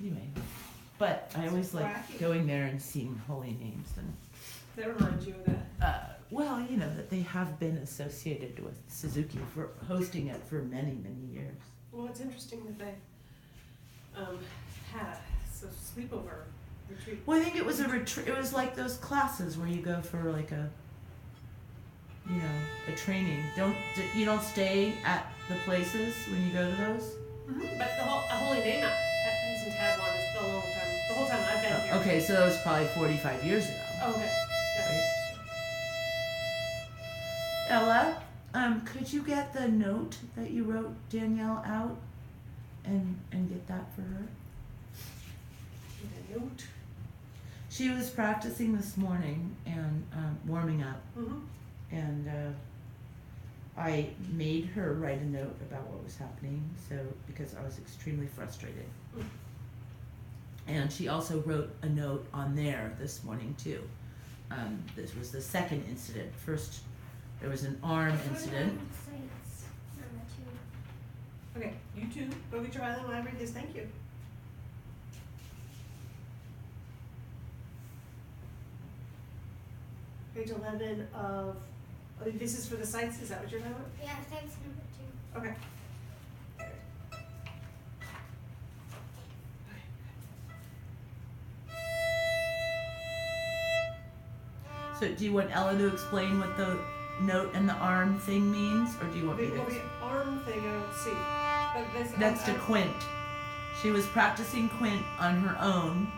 Anyway, but I always like Wacky. going there and seeing holy names and. That reminds you of that. Well, you know that they have been associated with Suzuki for hosting it for many, many years. Well, it's interesting that they had a sleepover retreat. Well, I think it was a retreat. It was like those classes where you go for like a, you know, a training. You don't stay at the places when you go to those? Mm-hmm. But a Holy Name hasn't had one a long time. The whole time I've been here. Okay, so that was probably 45 years ago. Oh, okay. Yeah. Ella, could you get the note that you wrote Danielle out and get that for her? The note. She was practicing this morning and warming up, Mm-hmm. and I made her write a note about what was happening, because I was extremely frustrated. Mm. And she also wrote a note on there this morning too. This was the second incident. First, there was an arm incident. Okay, you two, go get your violin while I read this. Thank you. Page 11 of, this is for the sites, is that what you're talking about? Yeah, that's number 2. Okay. So do you want Ella to explain what the note and the arm thing means, or do you want me to? The arm thing I don't see. But this, Next to Quint. She was practicing Quint on her own,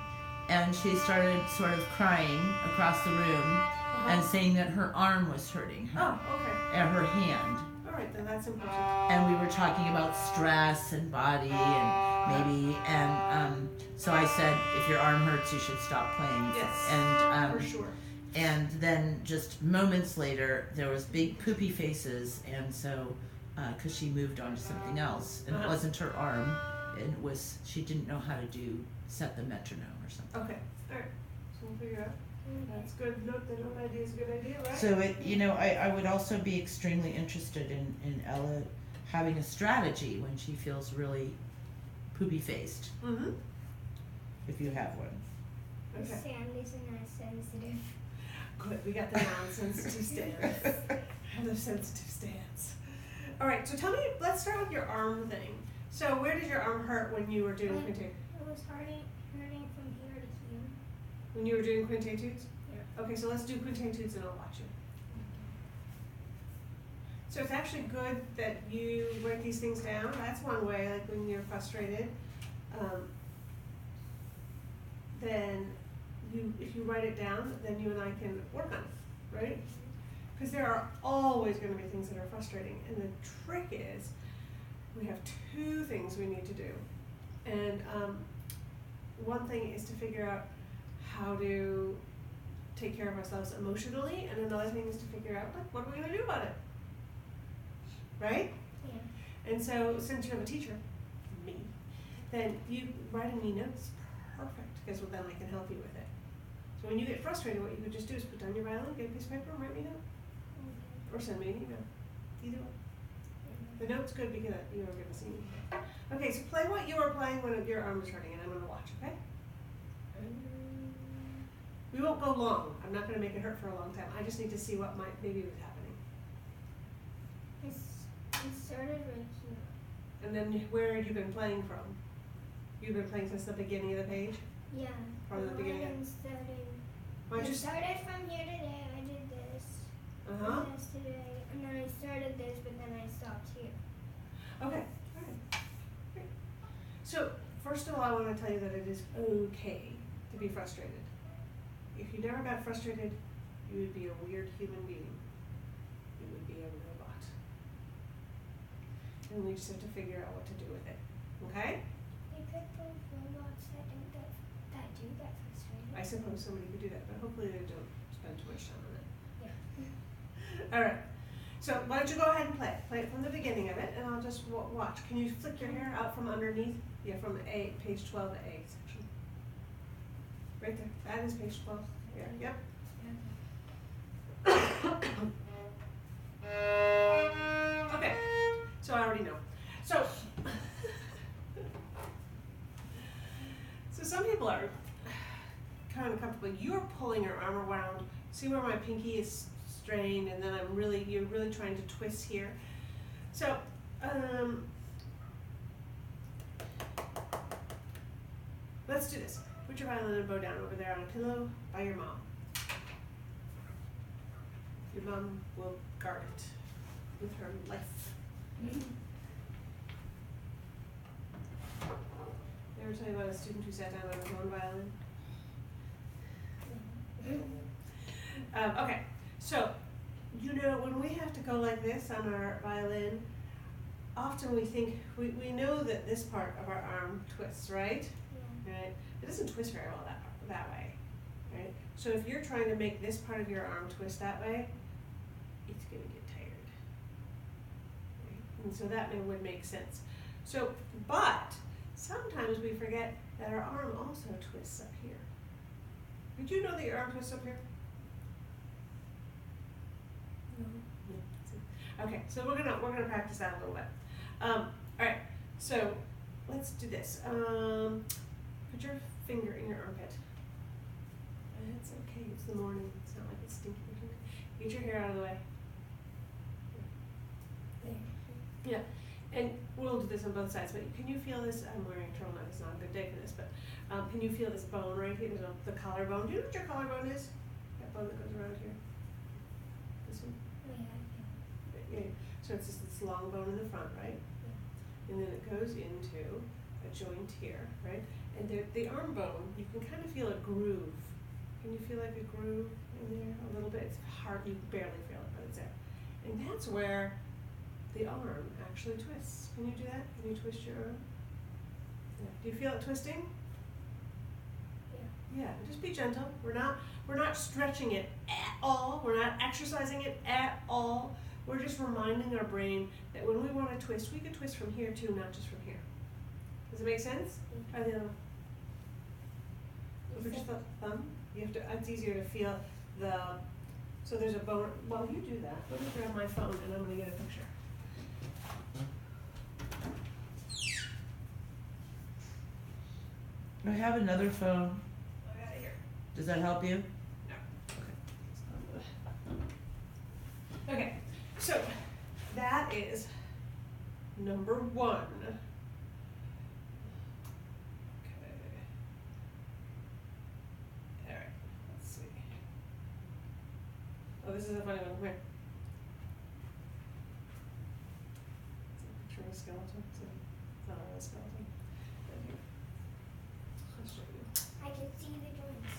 and she started sort of crying across the room and saying that her arm was hurting her. Oh, okay. And her hand. All right, then that's important. And we were talking about stress and body and so I said, if your arm hurts, you should stop playing. Yes, And for sure. And then just moments later, there was big poopy faces, and so, because she moved on to something else, and it wasn't her arm, it was, she didn't know how to set the metronome or something. Okay, all right, so we'll figure out. That's good. Note the note idea is a good idea, right? So I would also be extremely interested in Ella having a strategy when she feels really poopy faced, Mm-hmm. if you have one. Okay. Sandy's a nice sensitive. Good, we got the non-sensitive stance. Have the sensitive stance. All right, so tell me, let's start with your arm thing. So where did your arm hurt when you were doing quinte? It was hurting from here to here. When you were doing quintetudes? Yeah. Okay, so let's do quintetudes and I'll watch you. So it's actually good that you write these things down. That's one way, like when you're frustrated. Then if you write it down, then you and I can work on it, right? Because there are always going to be things that are frustrating. And the trick is, we have 2 things we need to do. And one thing is to figure out how to take care of ourselves emotionally, and another thing is to figure out, like, what are we going to do about it? Right? Yeah. And so, since you have a teacher, me, then you writing me notes, perfect, because then I can help you with it. So when you get frustrated, what you could just do is put down your violin, get a piece of paper, and write me a note. Or send me an email. Either way. The note's good because you are going to see me. Okay, so play what you were playing when your arm was hurting, and I'm going to watch, okay? We won't go long. I'm not going to make it hurt for a long time. I just need to see what maybe was happening. It started right here. And then where have you been playing from? You've been playing since the beginning of the page? Yeah. From the beginning? I started from here today. I did this. Uh-huh. Yesterday. And then I started this, but then I stopped here. Okay. All right. Great. So, first of all, I want to tell you that it is okay to be frustrated. If you never got frustrated, you would be a weird human being. You would be a robot. And we just have to figure out what to do with it. Okay? You could put robots that do that frustrated. I suppose somebody could do that, but hopefully they don't spend too much time on it. Yeah. All right. So why don't you go ahead and play it? Play it from the beginning of it, and I'll just watch. Can you flick your hair out from underneath? Yeah, from page 12, the A section. Right there. That is page 12. Yeah. Yep. Okay. So I already know. So some people are kind of comfortable. You're pulling your arm around. See where my pinky is strained, and then you're really trying to twist here. So, let's do this. Put your violin and bow down over there on a pillow by your mom. Your mom will guard it with her life. Ever tell you about a student who sat down on his own violin? Okay, so when we have to go like this on our violin, often we think we know that this part of our arm twists, right? Yeah. Right. It doesn't twist very well that way, right? So if you're trying to make this part of your arm twist that way, it's going to get tired. Right? And so that would make sense. So, but sometimes we forget that our arm also twists up here. Did you know that your arm twists up here? No. Yeah. Okay, so we're gonna practice that a little bit. All right, so let's do this. Put your finger in your armpit. It's okay. It's the morning. It's not like it's stinky. Get your hair out of the way. There. Yeah, and we'll do this on both sides, but can you feel this? I'm wearing a turtleneck, it's not a good day for this, but can you feel this bone right here? There's the collarbone. Do you know what your collarbone is? That bone that goes around here? This one? Yeah. Yeah. So it's just this long bone in the front, right? Yeah. And then it goes into a joint here, right? And the arm bone, you can kind of feel a groove. Can you feel like a groove in there a little bit? It's hard, you barely feel it, but it's there. And that's where the arm actually twists. Can you do that? Can you twist your arm? Yeah. Do you feel it twisting? Yeah. Yeah, just be gentle. We're not stretching it at all. We're not exercising it at all. We're just reminding our brain that when we want to twist, we can twist from here too, not just from here. Does it make sense? Try the other one. Put your thumb. You have to. It's easier to feel the. So there's a bone. While you do that, let me grab my phone and I'm going to get a picture. I have another phone. I got it here. Does that help you? No. Okay. So that is number one. Okay. All right. Let's see. Oh, this is a funny one. Come here. It's a picture of a skeleton. It's not a real skeleton. Right here. I'll show you. I can see the joints.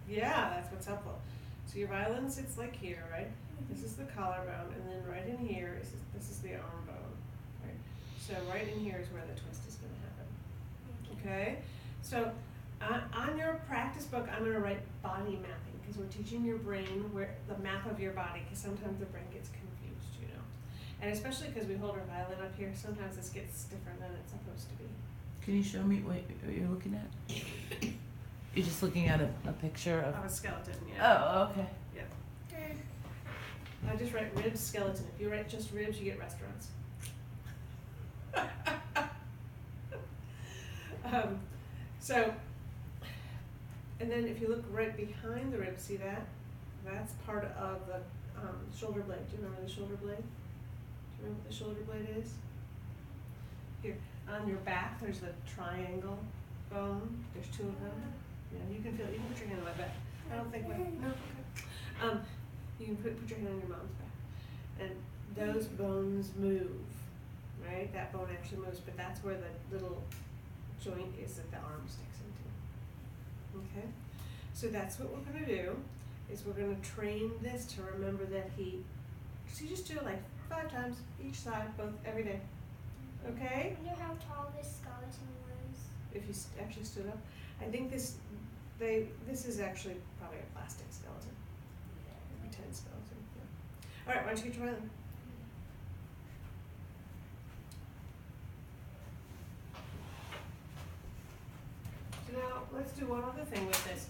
Yeah, that's what's helpful. So your violin sits like here, right? This is the collarbone, and then right in here is this is the arm bone, right? So right in here is where the twist is going to happen. Okay. So on your practice book, I'm going to write body mapping because we're teaching your brain where the map of your body. Because sometimes the brain gets confused, you know, and especially because we hold our violin up here, sometimes this gets different than it's supposed to be. Can you show me what you're looking at? You're just looking at a picture of. Of a skeleton, yeah. Oh, okay. Yeah. I just write ribs, skeleton. If you write just ribs, you get restaurants. So, and then if you look right behind the ribs, see that? That's part of the shoulder blade. Do you remember the shoulder blade? Do you remember what the shoulder blade is? Here, on your back, there's the triangle bone. There's two of them. Yeah, you can feel it. You can put your hand on my back. I don't think no. Okay. You can put your hand on your mom's back, and those bones move, right? That bone actually moves, but that's where the little joint is that the arm sticks into. Okay, so that's what we're gonna do. Is we're gonna train this to remember that he. So you just do it like 5 times each side, both every day. Okay. I wonder how tall this skeleton was. If you actually stood up, I think this is actually probably a plastic skeleton. Pretend skeleton. Yeah. All right, why don't you get your violin? So now let's do one other thing with this.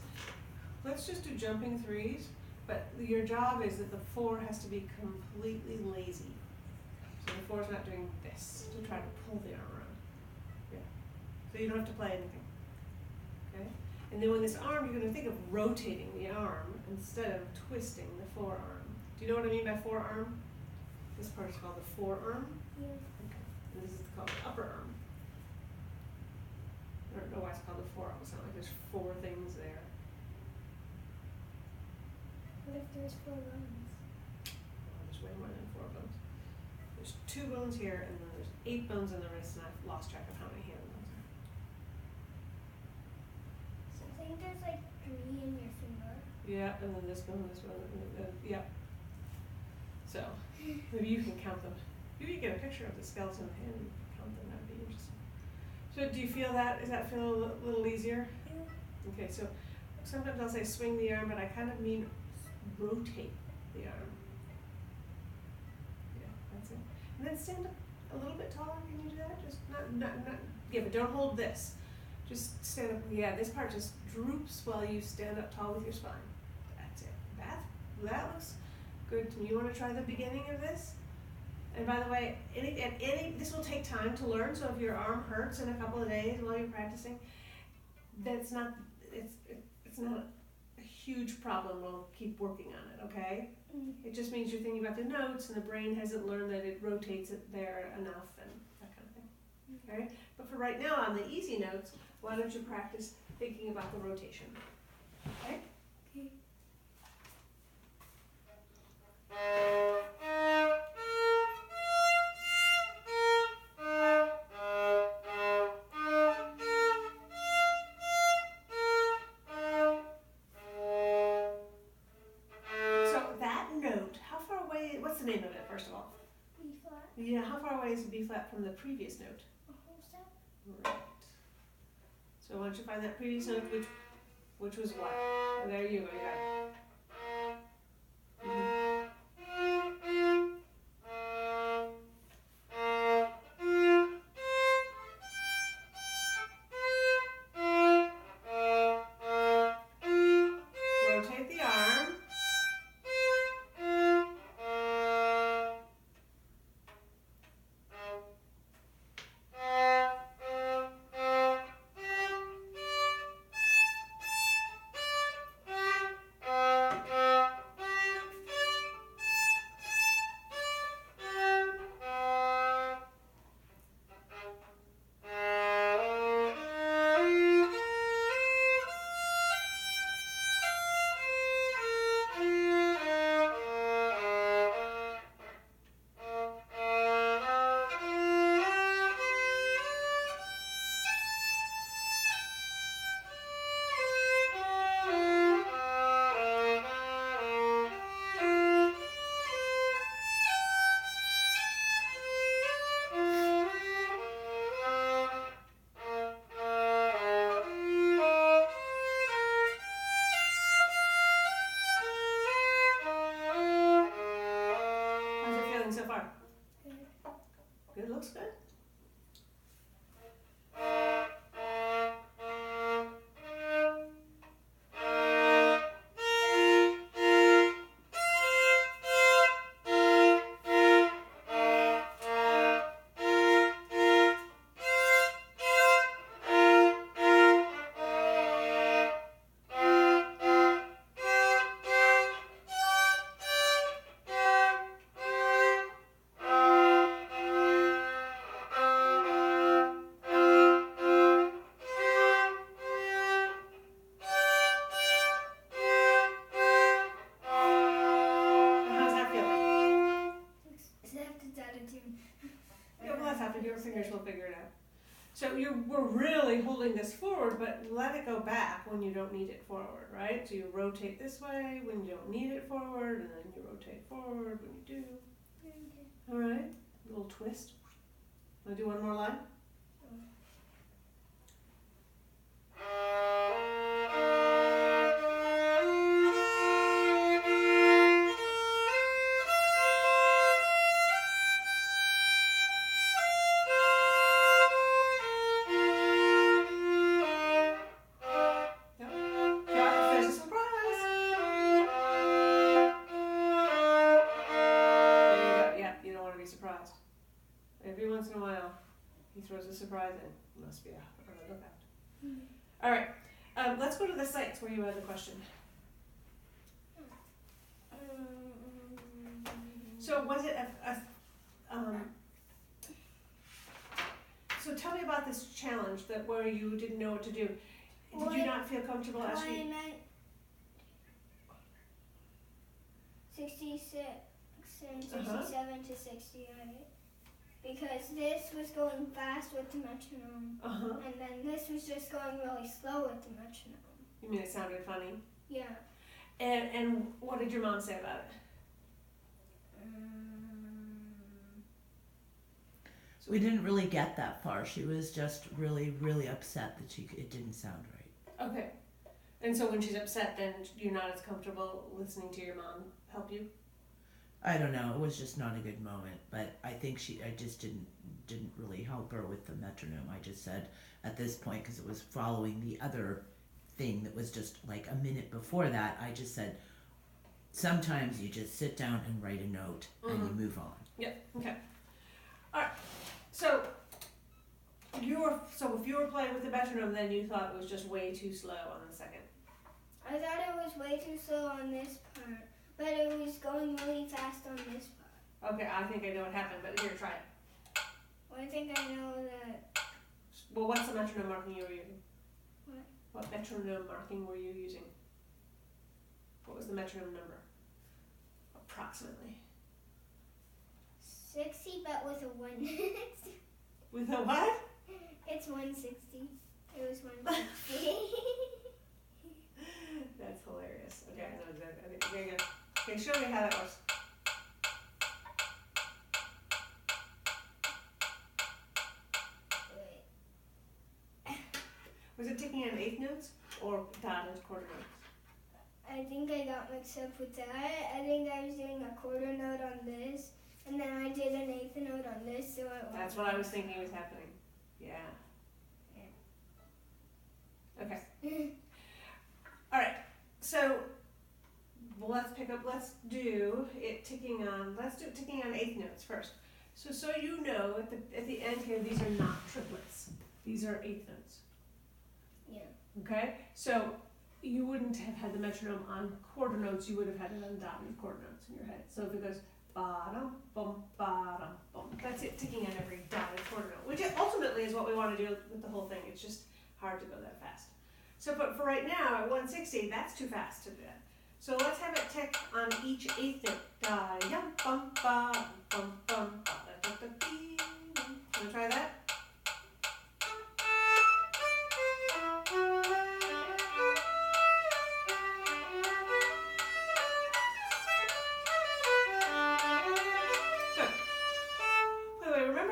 Let's just do jumping threes, but your job is that the 4 has to be completely lazy. So the 4 is not doing this to try to pull the arm around. Yeah. So you don't have to play anything. Okay? And then when this arm, you're going to think of rotating the arm instead of twisting the forearm. Do you know what I mean by forearm? This part is called the forearm. Yeah. Okay. And this is called the upper arm. I don't know why it's called the forearm. It's not like there's 4 things there. What if there's 4 bones? Oh, there's way more than 4 bones. There's 2 bones here, and then there's 8 bones in the wrist, and I've lost track of how many hand bones are. So I think there's like 3 in your finger. Yeah, and then this bone, yeah. So, maybe you can count them. Maybe you get a picture of the skeleton hand and you can count them. That would be interesting. So, do you feel that? Does that feel a little easier? Yeah. Okay, so sometimes I'll say swing the arm, but I kind of mean rotate the arm. Yeah, that's it. And then stand up a little bit taller. Can you do that? Just not. Yeah, but don't hold this. Just stand up. Yeah, this part just droops while you stand up tall with your spine. That's it. That looks good to me. You want to try the beginning of this? And by the way, this will take time to learn. So if your arm hurts in a couple of days while you're practicing, it's not a huge problem. We'll keep working on it. Okay? It just means you're thinking about the notes, and the brain hasn't learned that it rotates it there enough, and that kind of thing. Okay? But for right now, on the easy notes, why don't you practice thinking about the rotation? Okay? Okay. So that note, how far away, what's the name of it, first of all? B flat. Yeah, how far away is the B flat from the previous note? A whole step. Right. So why don't you find that previous note, which was what? Oh, there you go, you got it. Rotate the arm. How's it feeling so far? Good. Good, looks good. How's that feeling? Except it's out of tune. Yeah, well, that's happened. Your fingers will figure it out. So we're really holding this forward, but let it go back when you don't need it forward, right? So you rotate this way when you don't need it forward, and then you rotate forward when you do. Okay. All right, a little twist. Want to do one more line? Yep. Yeah, there's a surprise. There you go. Yeah, you don't want to be surprised. Every once in a while, he throws a surprise in. Must be on the lookout. All right. let's go to the sites where you had the question. So was it so tell me about this challenge that where you didn't know what to do. Did you not feel comfortable asking? I meant 66 and 67 to 68. Because this was going fast with the metronome. And then this was just going really slow with the metronome. You mean it sounded funny? Yeah. And what did your mom say about it? We didn't really get that far. She was just really, really upset that it didn't sound right. Okay. And so when she's upset, then you're not as comfortable listening to your mom help you? I don't know. It was just not a good moment. But I think I just didn't really help her with the metronome. I just said at this point, because it was following the other thing that was just like a minute before that, I just said, sometimes you just sit down and write a note and you move on. Yeah, okay. All right. So if you were playing with the metronome, then you thought it was just way too slow on the second. I thought it was way too slow on this part, but it was going really fast on this part. Okay, I think I know what happened, but here, try it. Well, I think I know that. Well, what's the metronome marking you were using? What? What metronome marking were you using? What was the metronome number? Approximately. 60, but with a 1. With a what? It's 160. It was 160. That's hilarious. Okay, I know exactly. Okay, go. Okay, show me how that works. Wait. Was it ticking on eighth notes or dotted quarter notes? I think I got mixed up with that. I think I was doing a quarter note on this, and then I did an eighth note on this, so it That's what I was thinking was happening. Yeah. Okay. All right. So let's do it ticking on eighth notes first. So you know at the end here, these are not triplets. These are eighth notes. Yeah. Okay? So you wouldn't have had the metronome on quarter notes, you would have had it on dotted quarter notes in your head. So if it goes ba-dum, bum, ba-dum, bum, that's it, ticking on every dotted quarter note, which ultimately is what we want to do with the whole thing. It's just hard to go that fast. So but for right now, at 160, that's too fast to do that. So let's have it tick on each eighth note. Da-yum, bum, ba, bum, bum, ba, da, da, da, dee, dum. Wanna try that?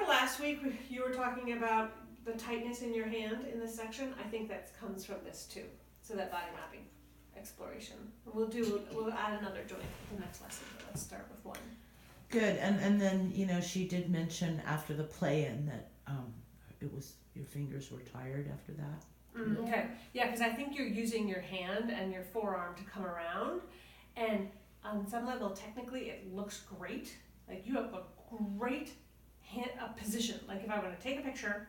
Last week you were talking about the tightness in your hand in this section. I think that comes from this too. So that body mapping exploration. We'll add another joint in the next lesson, but let's start with one. Good, and then she did mention after the play-in that it was your fingers were tired after that. Okay, yeah, because I think you're using your hand and your forearm to come around, and on some level, technically, it looks great. Like you have a great position. Like if I were to take a picture,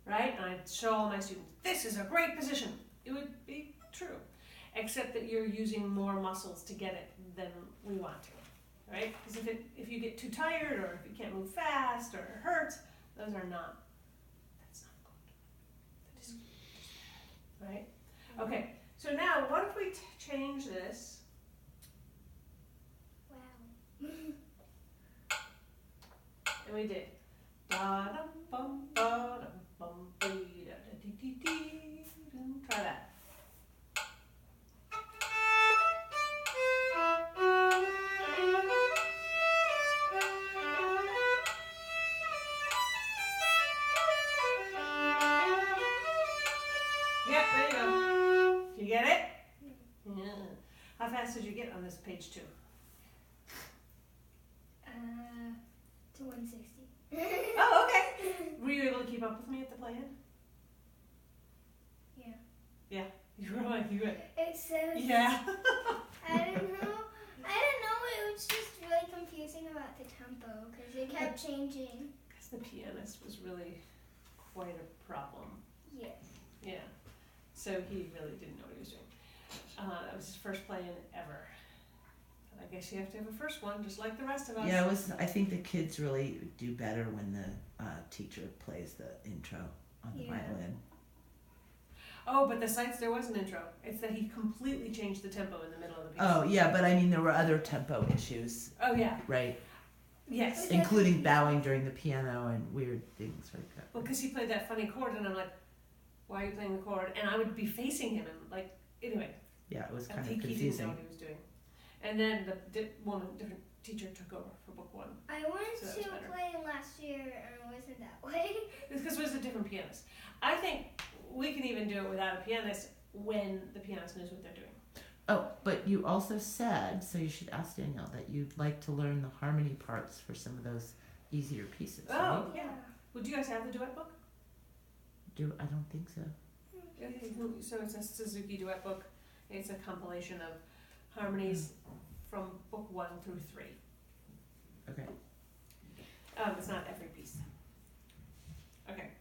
right, and I'd show all my students, this is a great position, it would be true, except that you're using more muscles to get it than we want to, right? Because if you get too tired, or if you can't move fast, or it hurts, that's not good. That is good, right? Okay, so now what if we change this? Wow. And we did da dum bum ba dum bum dee da da dee dee dee. Try that. Yep, there you go. Do you get it? Yeah. How fast did you get on this page 2? To 160. Oh, okay. Were you able to keep up with me at the play-in? Yeah. Yeah. You were like, you were. It says. Yeah. I don't know. It was just really confusing about the tempo because it kept changing. Because the pianist was really quite a problem. Yes. Yeah. So he really didn't know what he was doing. That was his first playing ever. And I guess you have to have a first one, just like the rest of us. Yeah, I think the kids really do better when the teacher plays the intro on the violin. Oh, but the sights, there was an intro. It's that he completely changed the tempo in the middle of the piece. Oh, yeah, but I mean, there were other tempo issues. Oh, yeah. Right? Yes. Including bowing during the piano and weird things like that. Well, because he played that funny chord, and I'm like, why are you playing the chord? And I would be facing him, and like, anyway. Yeah, it was kind of He didn't confusing. know what he was doing. And then the different teacher took over for book one. I wanted to play last year, and it wasn't that way. It's because it was a different pianist. I think we can even do it without a pianist when the pianist knows what they're doing. Oh, but you also said, so you should ask Danielle, that you'd like to learn the harmony parts for some of those easier pieces. Oh, right? yeah. Well, do you guys have the duet book? I don't think so. Okay, so it's a Suzuki duet book. It's a compilation of harmonies from book 1 through 3. Okay. It's not every piece. Okay.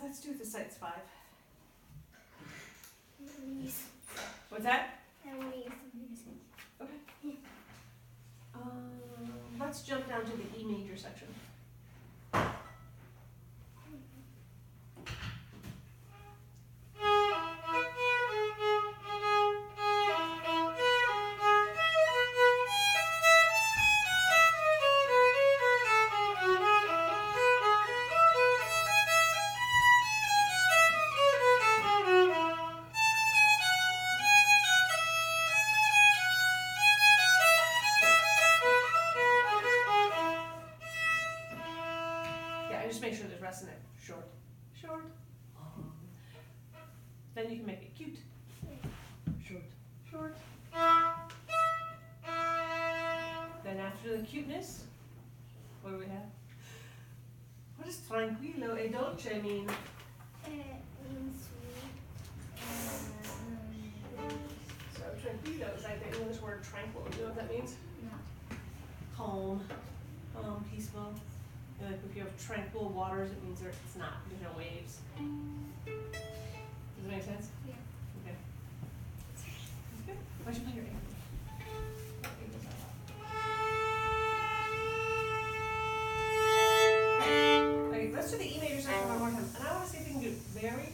Let's do the sights 5. What's that? I want to use the music. Okay. Let's jump down to the E major section. Just make sure there's rest in it. Short, short, long. Then you can make it cute. Short, short. Then after the cuteness, what do we have? What does tranquillo e dolce mean? It means sweet. So tranquillo is like the English word tranquil. Do you know what that means? No. Calm, peaceful. Like if you have tranquil waters, it means it's not. There's no waves. Does it make sense? Yeah. Okay. That's good. Why don't you play your A? Okay, let's do the E major section one more time. And I want to see if we can do very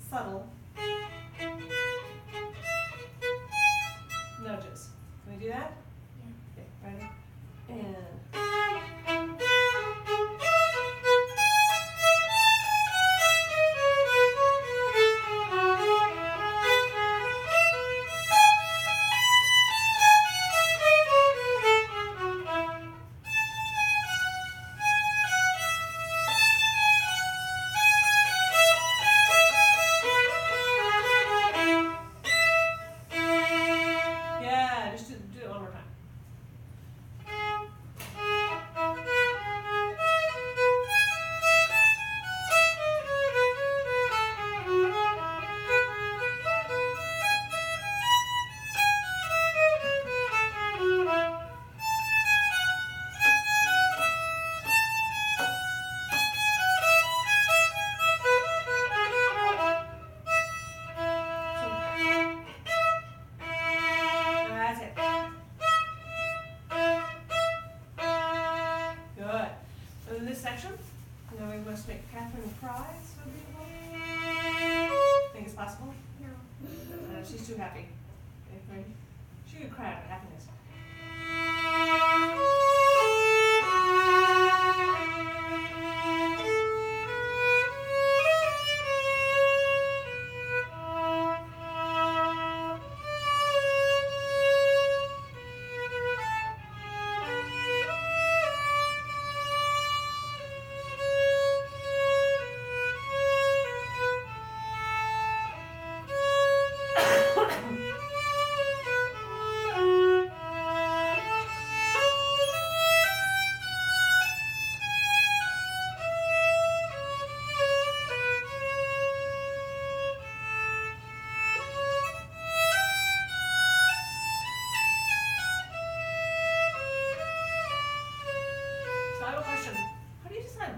subtle nudges. Can we do that? Yeah. Okay, ready? And she's too happy. Okay, ready? She could cry out of happiness.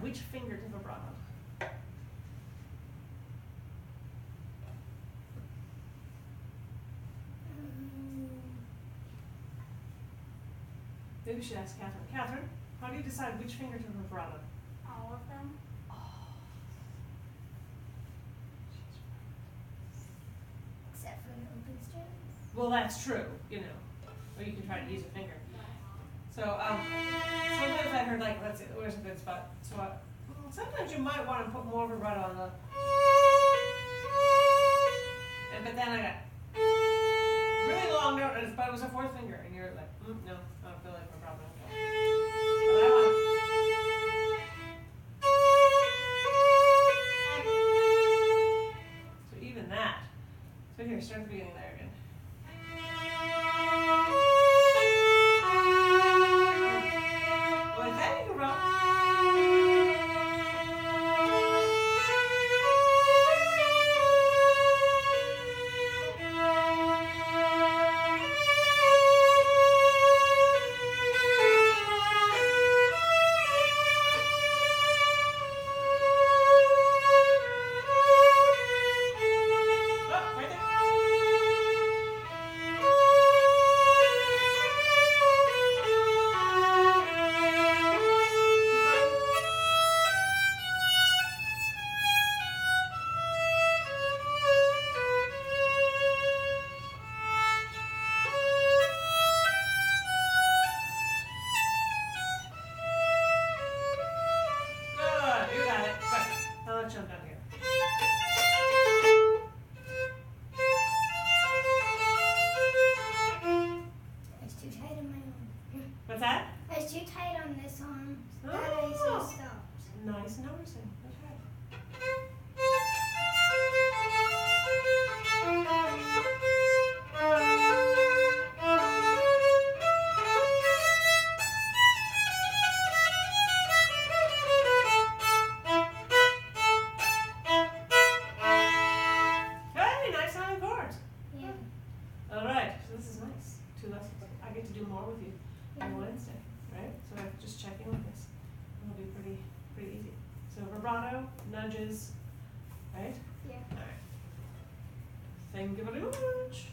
Which finger to vibrato? Maybe we should ask Catherine. Catherine, how do you decide which finger to vibrato? All of them. Except for the open strings. Well, that's true, you know. Or you can try to use a finger. So, sometimes I heard, like, let's see, where's a good spot? So, sometimes you might want to put more vibrato on the. But then I got really long note, but it was a fourth finger, and you're like, no, I don't feel like vibrato. But I want. So even that. So here, start at the beginning there again. Like that, you can roll. Jump down here. It's too tight on my arm. What's that? It's too tight on this arm. That Oh. I stopped. Nice noticing. Okay. Hey, nice sounding chords. Yeah. All right, so this is nice. 2 lessons. I get to do more with you on Wednesday, right? So I'm just checking with this. It'll be pretty easy. So vibrato, nudges, right? Yeah. All right. Thank you very much.